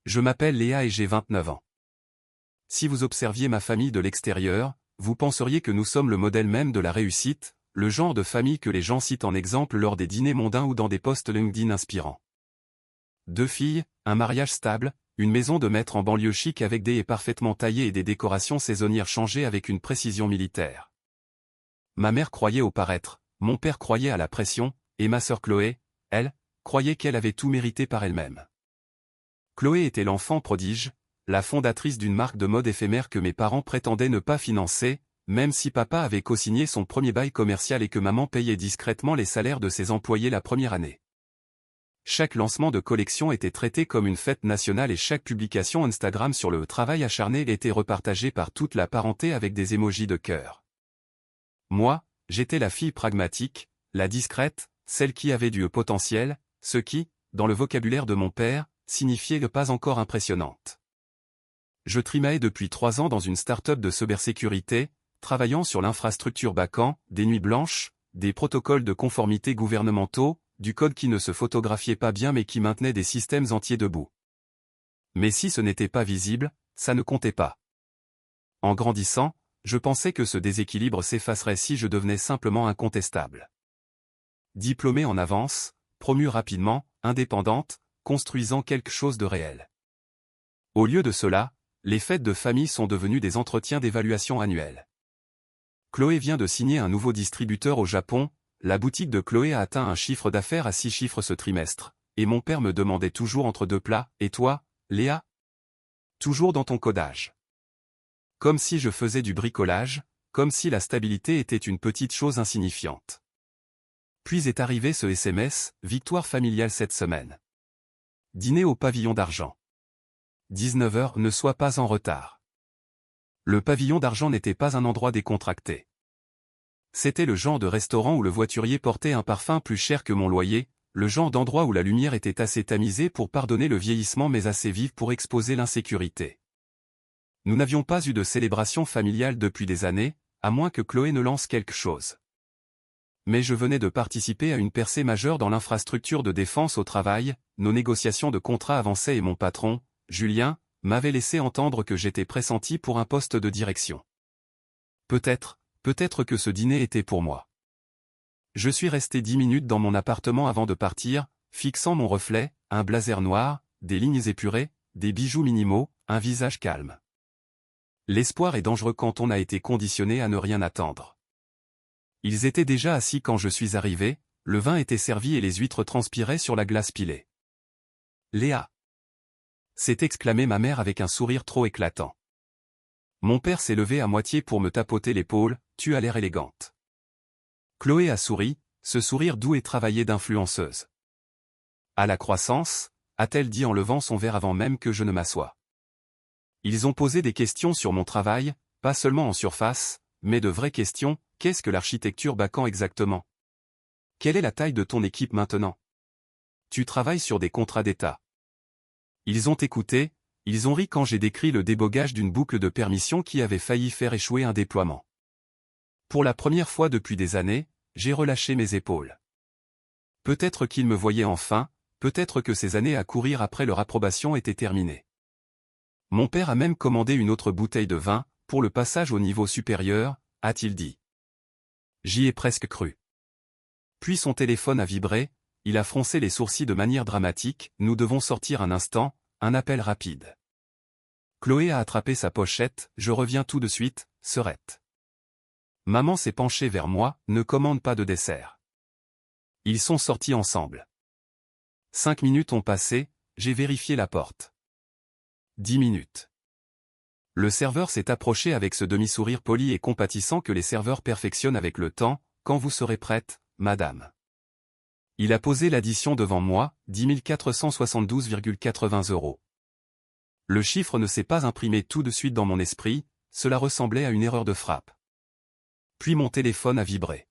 Je m'appelle Léa et j'ai 29 ans. Si vous observiez ma famille de l'extérieur, vous penseriez que nous sommes le modèle même de la réussite, le genre de famille que les gens citent en exemple lors des dîners mondains ou dans des posts LinkedIn inspirants. 2 filles, un mariage stable, une maison de maître en banlieue chic avec des haies parfaitement taillées et des décorations saisonnières changées avec une précision militaire. Ma mère croyait au paraître, mon père croyait à la pression, et ma sœur Chloé, elle, croyait qu'elle avait tout mérité par elle-même. Chloé était l'enfant prodige, la fondatrice d'une marque de mode éphémère que mes parents prétendaient ne pas financer, même si papa avait co-signé son premier bail commercial et que maman payait discrètement les salaires de ses employés la première année. Chaque lancement de collection était traité comme une fête nationale et chaque publication Instagram sur le travail acharné était repartagée par toute la parenté avec des émojis de cœur. Moi, j'étais la fille pragmatique, la discrète, celle qui avait du potentiel, ce qui, dans le vocabulaire de mon père, signifiait pas encore impressionnante. Je trimaillais depuis 3 ans dans une start-up de cybersécurité, travaillant sur l'infrastructure back-end, des nuits blanches, des protocoles de conformité gouvernementaux, du code qui ne se photographiait pas bien mais qui maintenait des systèmes entiers debout. Mais si ce n'était pas visible, ça ne comptait pas. En grandissant, je pensais que ce déséquilibre s'effacerait si je devenais simplement incontestable. Diplômée en avance, promue rapidement, indépendante, construisant quelque chose de réel. Au lieu de cela, les fêtes de famille sont devenues des entretiens d'évaluation annuels. Chloé vient de signer un nouveau distributeur au Japon, la boutique de Chloé a atteint un chiffre d'affaires à 6 chiffres ce trimestre, et mon père me demandait toujours entre deux plats, « Et toi, Léa ? Toujours dans ton codage ?» Comme si je faisais du bricolage, comme si la stabilité était une petite chose insignifiante. Puis est arrivé ce SMS, victoire familiale cette semaine. Dîner au pavillon d'argent. 19h, ne sois pas en retard. Le pavillon d'argent n'était pas un endroit décontracté. C'était le genre de restaurant où le voiturier portait un parfum plus cher que mon loyer, le genre d'endroit où la lumière était assez tamisée pour pardonner le vieillissement mais assez vive pour exposer l'insécurité. Nous n'avions pas eu de célébration familiale depuis des années, à moins que Chloé ne lance quelque chose. Mais je venais de participer à une percée majeure dans l'infrastructure de défense au travail, nos négociations de contrat avançaient et mon patron, Julien, m'avait laissé entendre que j'étais pressenti pour un poste de direction. Peut-être que ce dîner était pour moi. Je suis resté 10 minutes dans mon appartement avant de partir, fixant mon reflet, un blazer noir, des lignes épurées, des bijoux minimaux, un visage calme. L'espoir est dangereux quand on a été conditionné à ne rien attendre. Ils étaient déjà assis quand je suis arrivé, le vin était servi et les huîtres transpiraient sur la glace pilée. « Léa !» s'est exclamée ma mère avec un sourire trop éclatant. Mon père s'est levé à moitié pour me tapoter l'épaule, « Tu as l'air élégante. » Chloé a souri, ce sourire doux et travaillé d'influenceuse. « À la croissance ?» a-t-elle dit en levant son verre avant même que je ne m'assoie. Ils ont posé des questions sur mon travail, pas seulement en surface, mais de vraies questions, qu'est-ce que l'architecture back-end exactement? Quelle est la taille de ton équipe maintenant? Tu travailles sur des contrats d'État. Ils ont écouté, ils ont ri quand j'ai décrit le débogage d'une boucle de permission qui avait failli faire échouer un déploiement. Pour la première fois depuis des années, j'ai relâché mes épaules. Peut-être qu'ils me voyaient enfin, peut-être que ces années à courir après leur approbation étaient terminées. Mon père a même commandé une autre bouteille de vin, pour le passage au niveau supérieur, a-t-il dit. J'y ai presque cru. Puis son téléphone a vibré, il a froncé les sourcils de manière dramatique, nous devons sortir un instant, un appel rapide. Chloé a attrapé sa pochette, je reviens tout de suite, Serette. Maman s'est penchée vers moi, ne commande pas de dessert. Ils sont sortis ensemble. 5 minutes ont passé, j'ai vérifié la porte. 10 minutes. Le serveur s'est approché avec ce demi-sourire poli et compatissant que les serveurs perfectionnent avec le temps, quand vous serez prête, madame. Il a posé l'addition devant moi, 10 472,80 €. Le chiffre ne s'est pas imprimé tout de suite dans mon esprit, cela ressemblait à une erreur de frappe. Puis mon téléphone a vibré.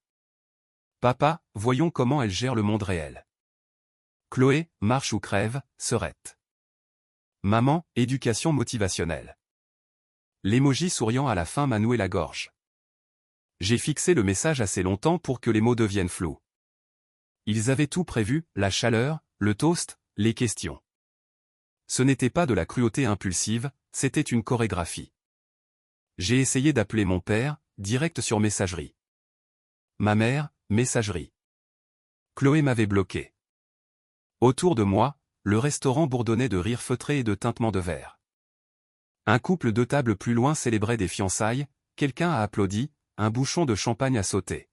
Papa, voyons comment elle gère le monde réel. Chloé, marche ou crève, Serette. Maman, éducation motivationnelle. L'émoji souriant à la fin m'a noué la gorge. J'ai fixé le message assez longtemps pour que les mots deviennent flous. Ils avaient tout prévu, la chaleur, le toast, les questions. Ce n'était pas de la cruauté impulsive, c'était une chorégraphie. J'ai essayé d'appeler mon père, direct sur messagerie. Ma mère, messagerie. Chloé m'avait bloqué. Autour de moi, le restaurant bourdonnait de rires feutrés et de tintements de verre. Un couple 2 tables plus loin célébrait des fiançailles, quelqu'un a applaudi, un bouchon de champagne a sauté.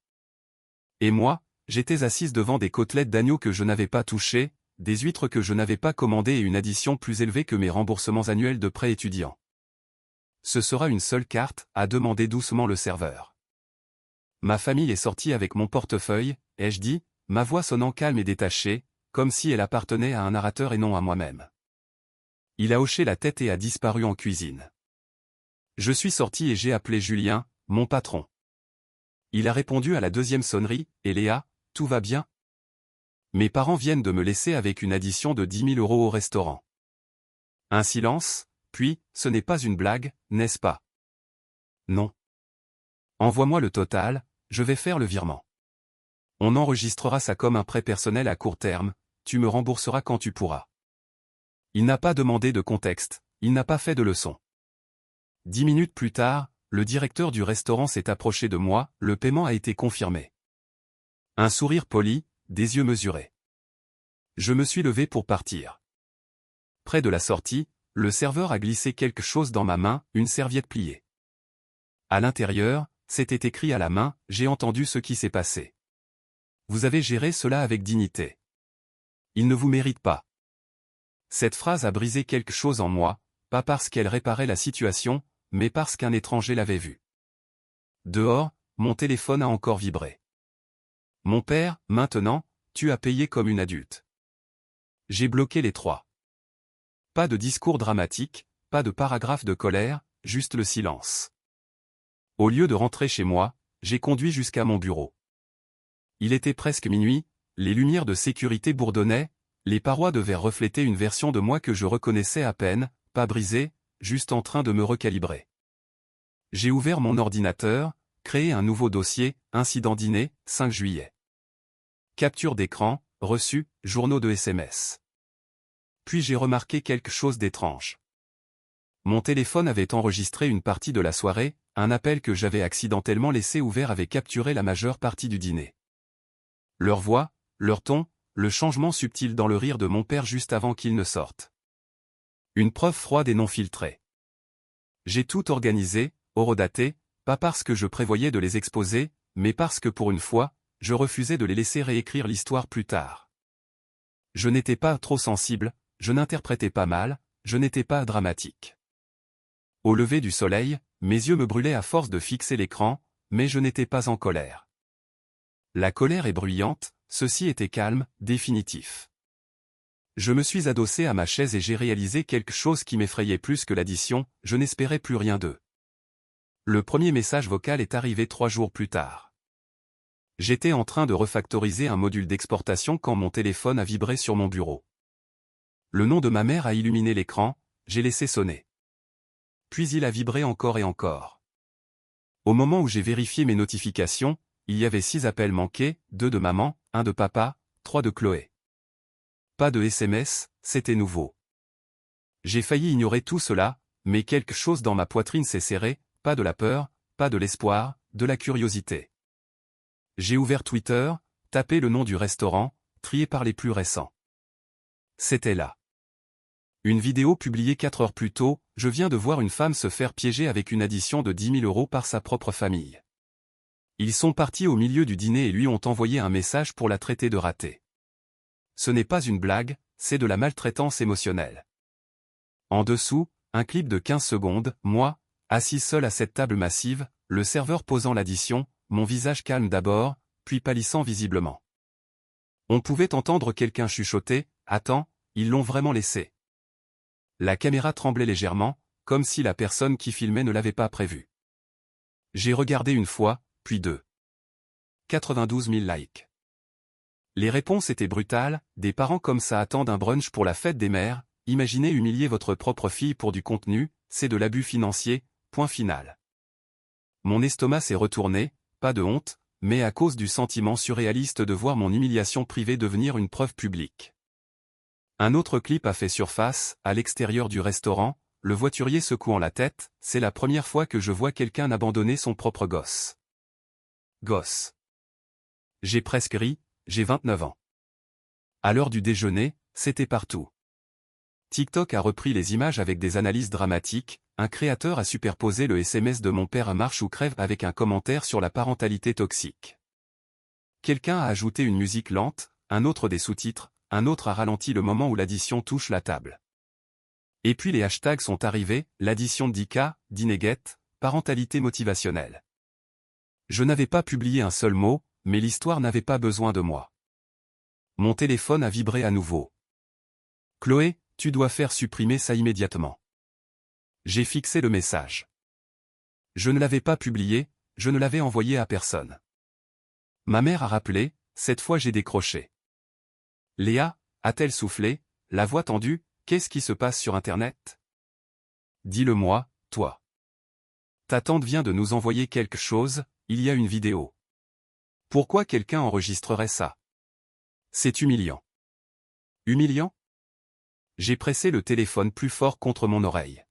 Et moi, j'étais assise devant des côtelettes d'agneau que je n'avais pas touchées, des huîtres que je n'avais pas commandées et une addition plus élevée que mes remboursements annuels de prêt étudiant. Ce sera une seule carte, a demandé doucement le serveur. Ma famille est sortie avec mon portefeuille, ai-je dit, ma voix sonnant calme et détachée, comme si elle appartenait à un narrateur et non à moi-même. Il a hoché la tête et a disparu en cuisine. Je suis sorti et j'ai appelé Julien, mon patron. Il a répondu à la 2e sonnerie, et Léa, tout va bien? Mes parents viennent de me laisser avec une addition de 10 000 € au restaurant. Un silence, puis, ce n'est pas une blague, n'est-ce pas? Non. Envoie-moi le total, je vais faire le virement. On enregistrera ça comme un prêt personnel à court terme, tu me rembourseras quand tu pourras. Il n'a pas demandé de contexte, il n'a pas fait de leçon. 10 minutes plus tard, le directeur du restaurant s'est approché de moi, le paiement a été confirmé. Un sourire poli, des yeux mesurés. Je me suis levé pour partir. Près de la sortie, le serveur a glissé quelque chose dans ma main, une serviette pliée. À l'intérieur, c'était écrit à la main, j'ai entendu ce qui s'est passé. Vous avez géré cela avec dignité. Il ne vous mérite pas. Cette phrase a brisé quelque chose en moi, pas parce qu'elle réparait la situation, mais parce qu'un étranger l'avait vue. Dehors, mon téléphone a encore vibré. Mon père, maintenant, tu as payé comme une adulte. J'ai bloqué les 3. Pas de discours dramatique, pas de paragraphe de colère, juste le silence. Au lieu de rentrer chez moi, j'ai conduit jusqu'à mon bureau. Il était presque minuit, les lumières de sécurité bourdonnaient, les parois de verre reflétaient une version de moi que je reconnaissais à peine, pas brisée, juste en train de me recalibrer. J'ai ouvert mon ordinateur, créé un nouveau dossier, incident dîner, 5 juillet. Capture d'écran, reçu, journaux de SMS. Puis j'ai remarqué quelque chose d'étrange. Mon téléphone avait enregistré une partie de la soirée, un appel que j'avais accidentellement laissé ouvert avait capturé la majeure partie du dîner. Leur voix, leur ton, le changement subtil dans le rire de mon père juste avant qu'il ne sorte. Une preuve froide et non filtrée. J'ai tout organisé, horodaté, pas parce que je prévoyais de les exposer, mais parce que pour une fois, je refusais de les laisser réécrire l'histoire plus tard. Je n'étais pas trop sensible, je n'interprétais pas mal, je n'étais pas dramatique. Au lever du soleil, mes yeux me brûlaient à force de fixer l'écran, mais je n'étais pas en colère. La colère est bruyante, ceci était calme, définitif. Je me suis adossé à ma chaise et j'ai réalisé quelque chose qui m'effrayait plus que l'addition, je n'espérais plus rien d'eux. Le premier message vocal est arrivé 3 jours plus tard. J'étais en train de refactoriser un module d'exportation quand mon téléphone a vibré sur mon bureau. Le nom de ma mère a illuminé l'écran, j'ai laissé sonner. Puis il a vibré encore et encore. Au moment où j'ai vérifié mes notifications, il y avait 6 appels manqués, 2 de maman, 1 de papa, 3 de Chloé. Pas de SMS, c'était nouveau. J'ai failli ignorer tout cela, mais quelque chose dans ma poitrine s'est serré, pas de la peur, pas de l'espoir, de la curiosité. J'ai ouvert Twitter, tapé le nom du restaurant, trié par les plus récents. C'était là. Une vidéo publiée 4 heures plus tôt, je viens de voir une femme se faire piéger avec une addition de 10 000 € par sa propre famille. Ils sont partis au milieu du dîner et lui ont envoyé un message pour la traiter de ratée. Ce n'est pas une blague, c'est de la maltraitance émotionnelle. En dessous, un clip de 15 secondes, moi, assis seul à cette table massive, le serveur posant l'addition, mon visage calme d'abord, puis pâlissant visiblement. On pouvait entendre quelqu'un chuchoter, « Attends, ils l'ont vraiment laissé ». La caméra tremblait légèrement, comme si la personne qui filmait ne l'avait pas prévu. J'ai regardé une fois, puis 2. 92 000 likes. Les réponses étaient brutales, des parents comme ça attendent un brunch pour la fête des mères, imaginez humilier votre propre fille pour du contenu, c'est de l'abus financier, point final. Mon estomac s'est retourné, pas de honte, mais à cause du sentiment surréaliste de voir mon humiliation privée devenir une preuve publique. Un autre clip a fait surface, à l'extérieur du restaurant, le voiturier secouant la tête, c'est la première fois que je vois quelqu'un abandonner son propre gosse. Gosse. J'ai presque ri, j'ai 29 ans. À l'heure du déjeuner, c'était partout. TikTok a repris les images avec des analyses dramatiques, un créateur a superposé le SMS de mon père à marche ou crève avec un commentaire sur la parentalité toxique. Quelqu'un a ajouté une musique lente, un autre des sous-titres, un autre a ralenti le moment où l'addition touche la table. Et puis les hashtags sont arrivés, l'addition d'Ika, d'Ineguette, parentalité motivationnelle. Je n'avais pas publié un seul mot, mais l'histoire n'avait pas besoin de moi. Mon téléphone a vibré à nouveau. Chloé, tu dois faire supprimer ça immédiatement. J'ai fixé le message. Je ne l'avais pas publié, je ne l'avais envoyé à personne. Ma mère a rappelé, cette fois j'ai décroché. Léa, a-t-elle soufflé, la voix tendue, qu'est-ce qui se passe sur Internet? Dis-le-moi, toi. Ta tante vient de nous envoyer quelque chose, il y a une vidéo. Pourquoi quelqu'un enregistrerait ça? C'est humiliant. Humiliant? J'ai pressé le téléphone plus fort contre mon oreille.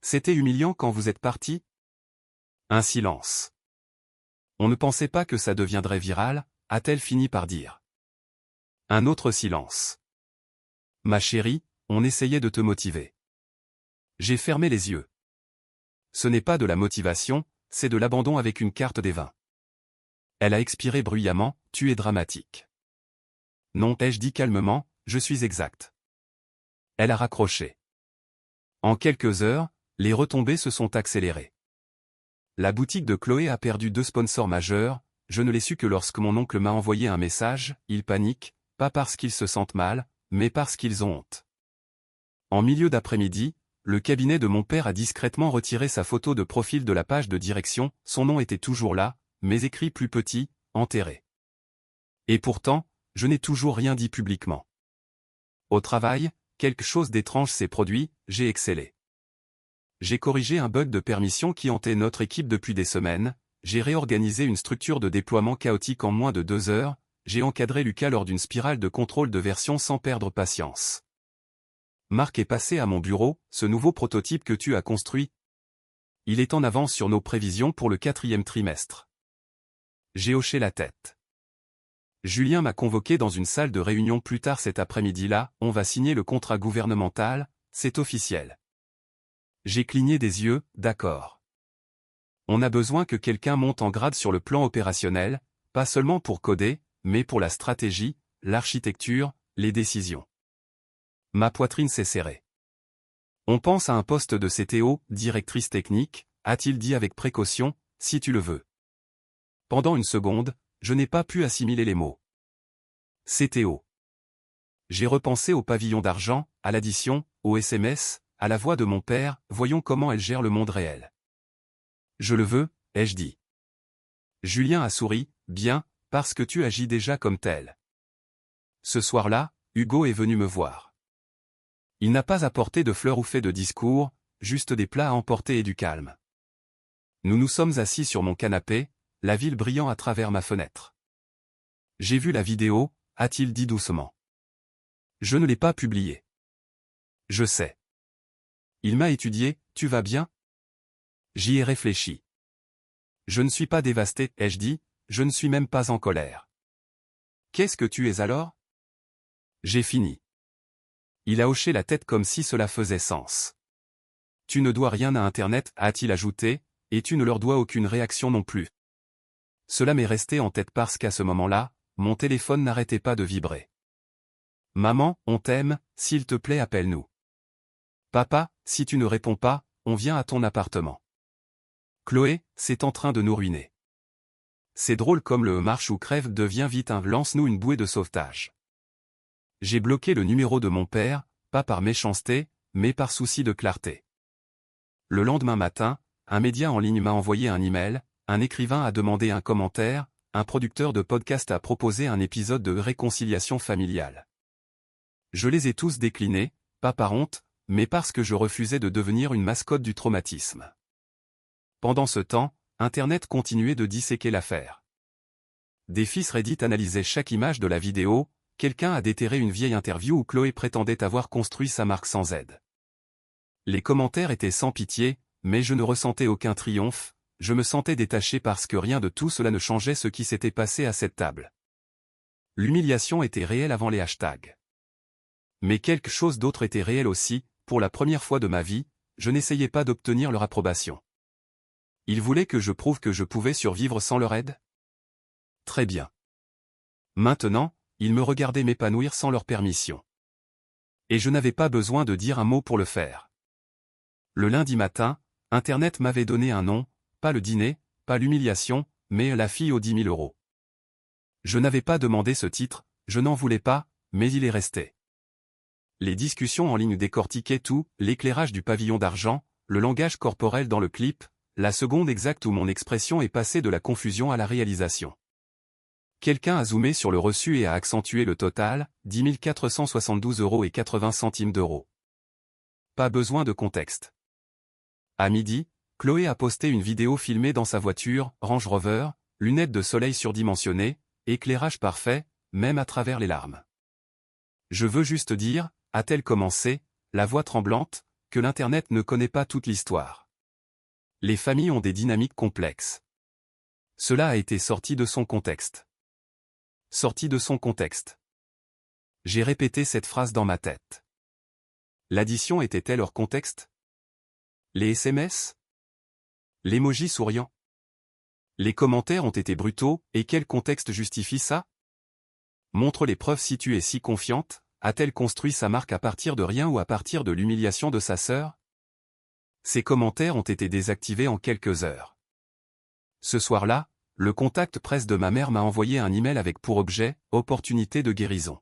C'était humiliant quand vous êtes parti? Un silence. On ne pensait pas que ça deviendrait viral, a-t-elle fini par dire. Un autre silence. Ma chérie, on essayait de te motiver. J'ai fermé les yeux. Ce n'est pas de la motivation, c'est de l'abandon avec une carte des vins. Elle a expiré bruyamment, tu es dramatique. Non, ai-je dit calmement, je suis exact. Elle a raccroché. En quelques heures, les retombées se sont accélérées. La boutique de Chloé a perdu 2 sponsors majeurs, je ne l'ai su que lorsque mon oncle m'a envoyé un message, ils paniquent, pas parce qu'ils se sentent mal, mais parce qu'ils ont honte. En milieu d'après-midi, le cabinet de mon père a discrètement retiré sa photo de profil de la page de direction, son nom était toujours là, mais écrit plus petit, enterré. Et pourtant, je n'ai toujours rien dit publiquement. Au travail, quelque chose d'étrange s'est produit, j'ai excellé. J'ai corrigé un bug de permission qui hantait notre équipe depuis des semaines, j'ai réorganisé une structure de déploiement chaotique en moins de 2 heures, j'ai encadré Lucas lors d'une spirale de contrôle de version sans perdre patience. Marc est passé à mon bureau, ce nouveau prototype que tu as construit. Il est en avance sur nos prévisions pour le 4e trimestre. J'ai hoché la tête. Julien m'a convoqué dans une salle de réunion plus tard cet après-midi-là, on va signer le contrat gouvernemental, c'est officiel. J'ai cligné des yeux, d'accord. On a besoin que quelqu'un monte en grade sur le plan opérationnel, pas seulement pour coder, mais pour la stratégie, l'architecture, les décisions. Ma poitrine s'est serrée. On pense à un poste de CTO, directrice technique, a-t-il dit avec précaution, si tu le veux. Pendant une seconde, je n'ai pas pu assimiler les mots. CTO. J'ai repensé au pavillon d'argent, à l'addition, au SMS, à la voix de mon père, voyons comment elle gère le monde réel. Je le veux, ai-je dit. Julien a souri, bien, parce que tu agis déjà comme tel. Ce soir-là, Hugo est venu me voir. Il n'a pas apporté de fleurs ou fait de discours, juste des plats à emporter et du calme. Nous nous sommes assis sur mon canapé, la ville brillant à travers ma fenêtre. J'ai vu la vidéo, a-t-il dit doucement. Je ne l'ai pas publiée. Je sais. Il m'a étudié, tu vas bien? J'y ai réfléchi. Je ne suis pas dévasté, ai-je dit, je ne suis même pas en colère. Qu'est-ce que tu es alors? J'ai fini. Il a hoché la tête comme si cela faisait sens. Tu ne dois rien à Internet, a-t-il ajouté, et tu ne leur dois aucune réaction non plus. Cela m'est resté en tête parce qu'à ce moment-là, mon téléphone n'arrêtait pas de vibrer. Maman, on t'aime, s'il te plaît appelle-nous. Papa, si tu ne réponds pas, on vient à ton appartement. Chloé, c'est en train de nous ruiner. C'est drôle comme le marche ou crève devient vite un lance-nous une bouée de sauvetage. J'ai bloqué le numéro de mon père, pas par méchanceté, mais par souci de clarté. Le lendemain matin, un média en ligne m'a envoyé un email, un écrivain a demandé un commentaire, un producteur de podcast a proposé un épisode de réconciliation familiale. Je les ai tous déclinés, pas par honte, mais parce que je refusais de devenir une mascotte du traumatisme. Pendant ce temps, Internet continuait de disséquer l'affaire. Des fils Reddit analysaient chaque image de la vidéo, quelqu'un a déterré une vieille interview où Chloé prétendait avoir construit sa marque sans aide. Les commentaires étaient sans pitié, mais je ne ressentais aucun triomphe, je me sentais détaché parce que rien de tout cela ne changeait ce qui s'était passé à cette table. L'humiliation était réelle avant les hashtags. Mais quelque chose d'autre était réel aussi, pour la première fois de ma vie, je n'essayais pas d'obtenir leur approbation. Ils voulaient que je prouve que je pouvais survivre sans leur aide? Très bien. Maintenant, ils me regardaient m'épanouir sans leur permission. Et je n'avais pas besoin de dire un mot pour le faire. Le lundi matin, Internet m'avait donné un nom, pas le dîner, pas l'humiliation, mais la fille aux 10 000 euros. Je n'avais pas demandé ce titre, je n'en voulais pas, mais il est resté. Les discussions en ligne décortiquaient tout, l'éclairage du pavillon d'argent, le langage corporel dans le clip, la seconde exacte où mon expression est passée de la confusion à la réalisation. Quelqu'un a zoomé sur le reçu et a accentué le total, 10 472,80 €. Pas besoin de contexte. À midi, Chloé a posté une vidéo filmée dans sa voiture, Range Rover, lunettes de soleil surdimensionnées, éclairage parfait, même à travers les larmes. Je veux juste dire, a-t-elle commencé, la voix tremblante, que l'Internet ne connaît pas toute l'histoire. Les familles ont des dynamiques complexes. Cela a été sorti de son contexte. Sorti de son contexte. J'ai répété cette phrase dans ma tête. L'addition était-elle hors contexte? Les SMS? L'emoji souriant? Les commentaires ont été brutaux, et quel contexte justifie ça? Montre les preuves si tu es si confiante, a-t-elle construit sa marque à partir de rien ou à partir de l'humiliation de sa sœur? Ces commentaires ont été désactivés en quelques heures. Ce soir-là, le contact presse de ma mère m'a envoyé un email avec pour objet « Opportunité de guérison ».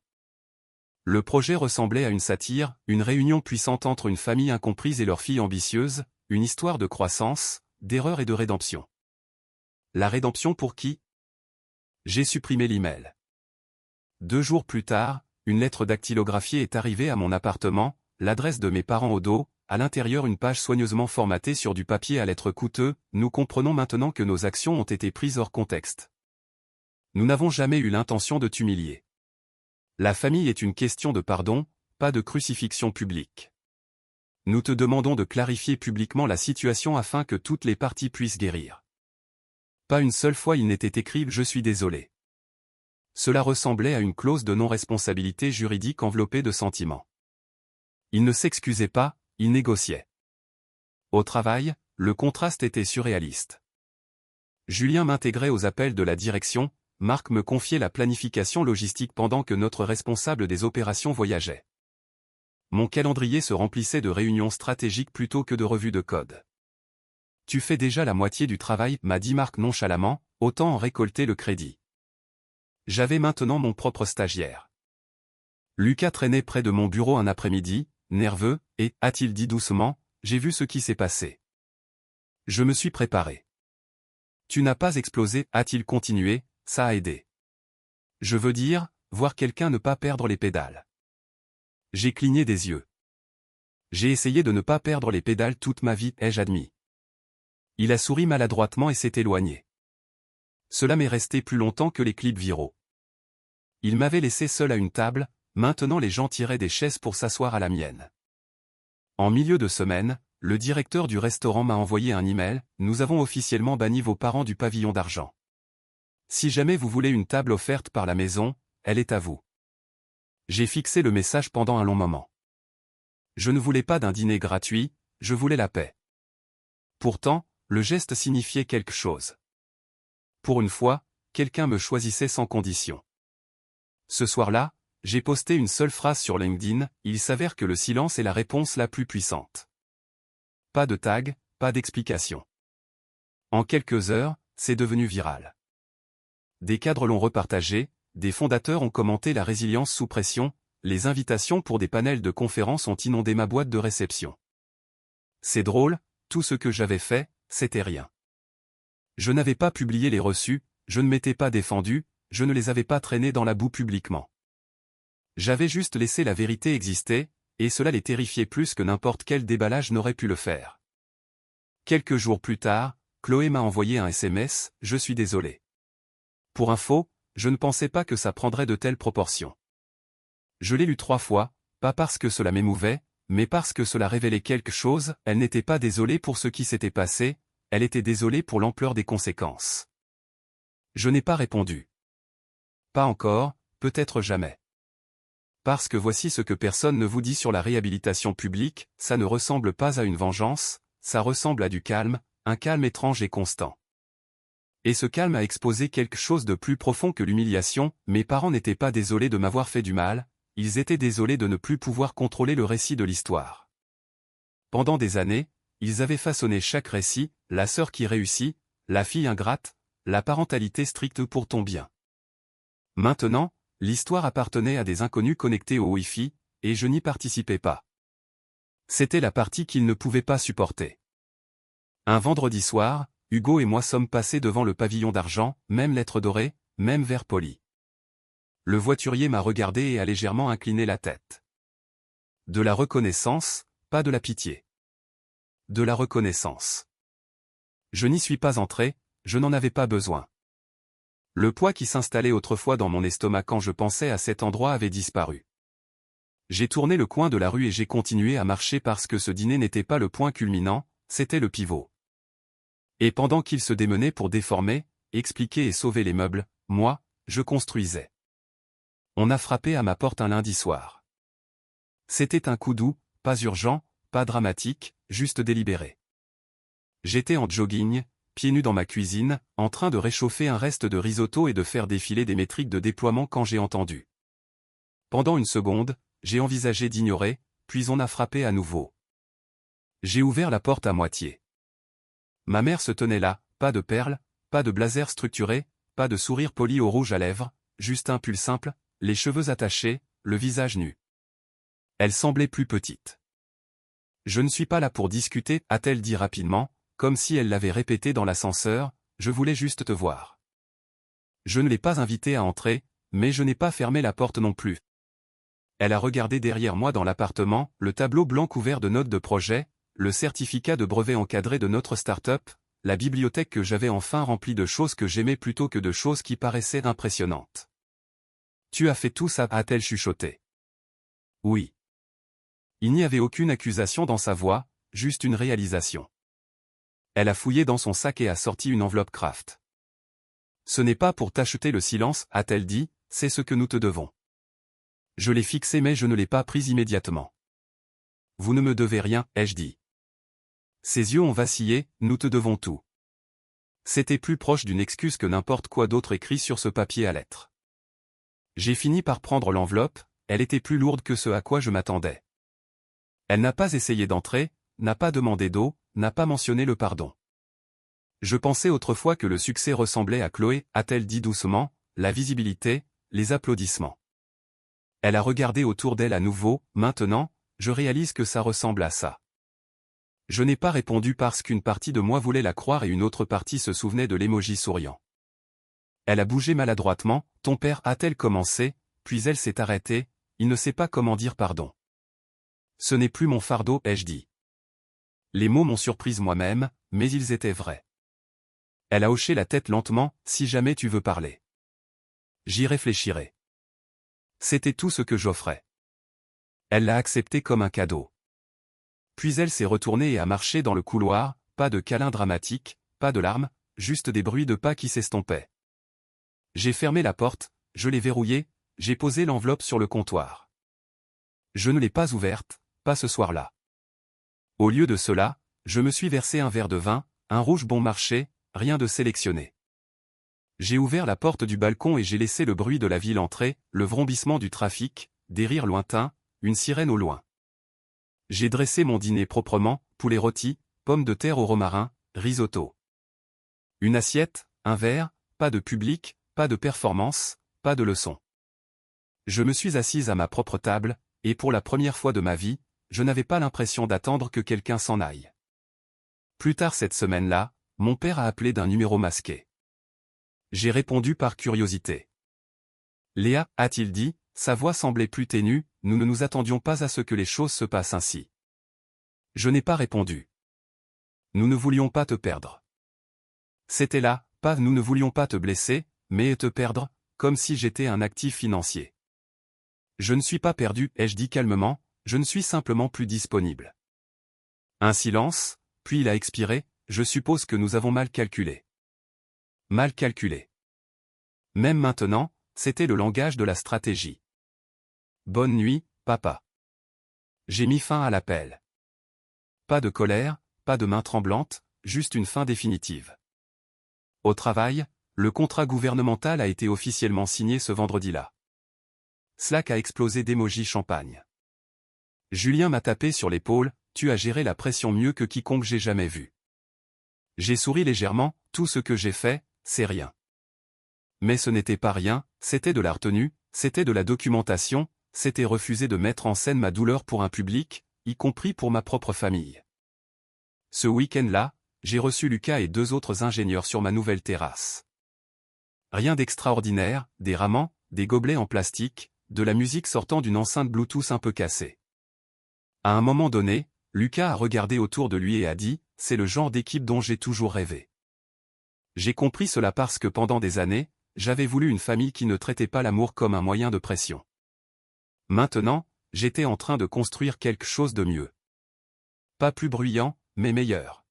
Le projet ressemblait à une satire, une réunion puissante entre une famille incomprise et leur fille ambitieuse, une histoire de croissance, d'erreur et de rédemption. La rédemption pour qui? J'ai supprimé l'email. 2 jours plus tard, une lettre dactylographiée est arrivée à mon appartement, l'adresse de mes parents au dos, à l'intérieur une page soigneusement formatée sur du papier à lettres coûteux, nous comprenons maintenant que nos actions ont été prises hors contexte. Nous n'avons jamais eu l'intention de t'humilier. La famille est une question de pardon, pas de crucifixion publique. Nous te demandons de clarifier publiquement la situation afin que toutes les parties puissent guérir. Pas une seule fois il n'était écrit « Je suis désolé ». Cela ressemblait à une clause de non-responsabilité juridique enveloppée de sentiments. Il ne s'excusait pas, il négociait. Au travail, le contraste était surréaliste. Julien m'intégrait aux appels de la direction, Marc me confiait la planification logistique pendant que notre responsable des opérations voyageait. Mon calendrier se remplissait de réunions stratégiques plutôt que de revues de code. Tu fais déjà la moitié du travail, m'a dit Marc nonchalamment, autant en récolter le crédit. J'avais maintenant mon propre stagiaire. Lucas traînait près de mon bureau un après-midi, nerveux, et, a-t-il dit doucement, j'ai vu ce qui s'est passé. Je me suis préparé. Tu n'as pas explosé, a-t-il continué, ça a aidé. Je veux dire, voir quelqu'un ne pas perdre les pédales. J'ai cligné des yeux. J'ai essayé de ne pas perdre les pédales toute ma vie, ai-je admis. Il a souri maladroitement et s'est éloigné. Cela m'est resté plus longtemps que les clips viraux. Il m'avait laissé seul à une table, maintenant les gens tiraient des chaises pour s'asseoir à la mienne. En milieu de semaine, le directeur du restaurant m'a envoyé un email, nous avons officiellement banni vos parents du pavillon d'argent. Si jamais vous voulez une table offerte par la maison, elle est à vous. J'ai fixé le message pendant un long moment. Je ne voulais pas d'un dîner gratuit, je voulais la paix. Pourtant, le geste signifiait quelque chose. Pour une fois, quelqu'un me choisissait sans condition. Ce soir-là, j'ai posté une seule phrase sur LinkedIn, il s'avère que le silence est la réponse la plus puissante. Pas de tag, pas d'explication. En quelques heures, c'est devenu viral. Des cadres l'ont repartagé, des fondateurs ont commenté la résilience sous pression, les invitations pour des panels de conférences ont inondé ma boîte de réception. C'est drôle, tout ce que j'avais fait, c'était rien. Je n'avais pas publié les reçus, je ne m'étais pas défendu, je ne les avais pas traînés dans la boue publiquement. J'avais juste laissé la vérité exister, et cela les terrifiait plus que n'importe quel déballage n'aurait pu le faire. Quelques jours plus tard, Chloé m'a envoyé un SMS, je suis désolé. Pour info, je ne pensais pas que ça prendrait de telles proportions. Je l'ai lu 3 fois, pas parce que cela m'émouvait, mais parce que cela révélait quelque chose. Elle n'était pas désolée pour ce qui s'était passé, elle était désolée pour l'ampleur des conséquences. Je n'ai pas répondu. Pas encore, peut-être jamais. Parce que voici ce que personne ne vous dit sur la réhabilitation publique, ça ne ressemble pas à une vengeance, ça ressemble à du calme, un calme étrange et constant. Et ce calme a exposé quelque chose de plus profond que l'humiliation. Mes parents n'étaient pas désolés de m'avoir fait du mal, ils étaient désolés de ne plus pouvoir contrôler le récit de l'histoire. Pendant des années, ils avaient façonné chaque récit, la sœur qui réussit, la fille ingrate, la parentalité stricte pour ton bien. Maintenant, l'histoire appartenait à des inconnus connectés au Wi-Fi, et je n'y participais pas. C'était la partie qu'ils ne pouvaient pas supporter. Un vendredi soir, Hugo et moi sommes passés devant le pavillon d'argent, même lettre dorée, même verre poli. Le voiturier m'a regardé et a légèrement incliné la tête. De la reconnaissance, pas de la pitié. De la reconnaissance. Je n'y suis pas entré, je n'en avais pas besoin. Le poids qui s'installait autrefois dans mon estomac quand je pensais à cet endroit avait disparu. J'ai tourné le coin de la rue et j'ai continué à marcher parce que ce dîner n'était pas le point culminant, c'était le pivot. Et pendant qu'il se démenait pour déformer, expliquer et sauver les meubles, moi, je construisais. On a frappé à ma porte un lundi soir. C'était un coup doux, pas urgent, pas dramatique, juste délibéré. J'étais en jogging, pieds nus dans ma cuisine, en train de réchauffer un reste de risotto et de faire défiler des métriques de déploiement quand j'ai entendu. Pendant une seconde, j'ai envisagé d'ignorer, puis on a frappé à nouveau. J'ai ouvert la porte à moitié. Ma mère se tenait là, pas de perles, pas de blazer structuré, pas de sourire poli au rouge à lèvres, juste un pull simple, les cheveux attachés, le visage nu. Elle semblait plus petite. « Je ne suis pas là pour discuter », a-t-elle dit rapidement, comme si elle l'avait répété dans l'ascenseur, « je voulais juste te voir. » Je ne l'ai pas invitée à entrer, mais je n'ai pas fermé la porte non plus. Elle a regardé derrière moi dans l'appartement, le tableau blanc couvert de notes de projet, le certificat de brevet encadré de notre start-up, la bibliothèque que j'avais enfin remplie de choses que j'aimais plutôt que de choses qui paraissaient impressionnantes. « Tu as fait tout ça ?» a-t-elle chuchoté. Oui. Il n'y avait aucune accusation dans sa voix, juste une réalisation. Elle a fouillé dans son sac et a sorti une enveloppe Kraft. « Ce n'est pas pour t'acheter le silence » a-t-elle dit, « c'est ce que nous te devons. » Je l'ai fixé mais je ne l'ai pas prise immédiatement. « Vous ne me devez rien » ai-je dit. Ses yeux ont vacillé, « nous te devons tout. » C'était plus proche d'une excuse que n'importe quoi d'autre écrit sur ce papier à lettres. J'ai fini par prendre l'enveloppe, elle était plus lourde que ce à quoi je m'attendais. Elle n'a pas essayé d'entrer, n'a pas demandé d'eau, n'a pas mentionné le pardon. Je pensais autrefois que le succès ressemblait à Chloé, a-t-elle dit doucement, la visibilité, les applaudissements. Elle a regardé autour d'elle à nouveau, maintenant, je réalise que ça ressemble à ça. Je n'ai pas répondu parce qu'une partie de moi voulait la croire et une autre partie se souvenait de l'émoji souriant. Elle a bougé maladroitement, ton père a-t-elle commencé, puis elle s'est arrêtée, il ne sait pas comment dire pardon. Ce n'est plus mon fardeau, ai-je dit. Les mots m'ont surprise moi-même, mais ils étaient vrais. Elle a hoché la tête lentement, si jamais tu veux parler. J'y réfléchirai. C'était tout ce que j'offrais. Elle l'a accepté comme un cadeau. Puis elle s'est retournée et a marché dans le couloir, pas de câlin dramatique, pas de larmes, juste des bruits de pas qui s'estompaient. J'ai fermé la porte, je l'ai verrouillée, j'ai posé l'enveloppe sur le comptoir. Je ne l'ai pas ouverte, pas ce soir-là. Au lieu de cela, je me suis versé un verre de vin, un rouge bon marché, rien de sélectionné. J'ai ouvert la porte du balcon et j'ai laissé le bruit de la ville entrer, le vrombissement du trafic, des rires lointains, une sirène au loin. J'ai dressé mon dîner proprement, poulet rôti, pommes de terre au romarin, risotto. Une assiette, un verre, pas de public, pas de performance, pas de leçon. Je me suis assise à ma propre table, et pour la première fois de ma vie, je n'avais pas l'impression d'attendre que quelqu'un s'en aille. Plus tard cette semaine-là, mon père a appelé d'un numéro masqué. J'ai répondu par curiosité. Léa, a-t-il dit, sa voix semblait plus ténue, nous ne nous attendions pas à ce que les choses se passent ainsi. Je n'ai pas répondu. Nous ne voulions pas te perdre. C'était là, pas nous ne voulions pas te blesser, mais te perdre, comme si j'étais un actif financier. Je ne suis pas perdu, ai-je dit calmement, je ne suis simplement plus disponible. Un silence, puis il a expiré, je suppose que nous avons mal calculé. Mal calculé. Même maintenant, c'était le langage de la stratégie. Bonne nuit, papa. J'ai mis fin à l'appel. Pas de colère, pas de main tremblante, juste une fin définitive. Au travail, le contrat gouvernemental a été officiellement signé ce vendredi-là. Slack a explosé d'émojis champagne. Julien m'a tapé sur l'épaule, tu as géré la pression mieux que quiconque j'ai jamais vu. J'ai souri légèrement, tout ce que j'ai fait, c'est rien. Mais ce n'était pas rien, c'était de la retenue, c'était de la documentation, c'était refuser de mettre en scène ma douleur pour un public, y compris pour ma propre famille. Ce week-end-là, j'ai reçu Lucas et 2 autres ingénieurs sur ma nouvelle terrasse. Rien d'extraordinaire, des ramans, des gobelets en plastique, de la musique sortant d'une enceinte Bluetooth un peu cassée. À un moment donné, Lucas a regardé autour de lui et a dit, c'est le genre d'équipe dont j'ai toujours rêvé. J'ai compris cela parce que pendant des années, j'avais voulu une famille qui ne traitait pas l'amour comme un moyen de pression. Maintenant, j'étais en train de construire quelque chose de mieux. Pas plus bruyant, mais meilleur.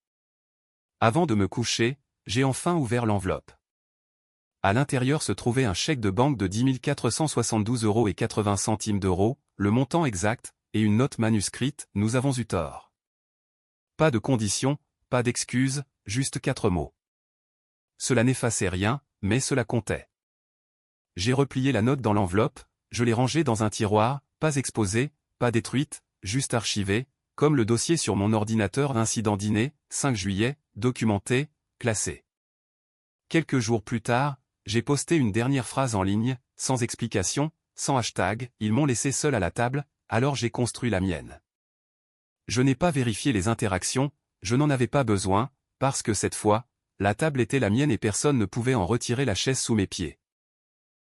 Avant de me coucher, j'ai enfin ouvert l'enveloppe. À l'intérieur se trouvait un chèque de banque de 10 472,80 €, le montant exact, et une note manuscrite, nous avons eu tort. Pas de conditions, pas d'excuses, juste 4 mots. Cela n'effaçait rien, mais cela comptait. J'ai replié la note dans l'enveloppe, je l'ai rangée dans un tiroir, pas exposée, pas détruite, juste archivée, comme le dossier sur mon ordinateur incident dîner, 5 juillet, documenté, classé. Quelques jours plus tard, j'ai posté une dernière phrase en ligne, sans explication, sans hashtag, ils m'ont laissé seul à la table, alors j'ai construit la mienne. Je n'ai pas vérifié les interactions, je n'en avais pas besoin, parce que cette fois, la table était la mienne et personne ne pouvait en retirer la chaise sous mes pieds.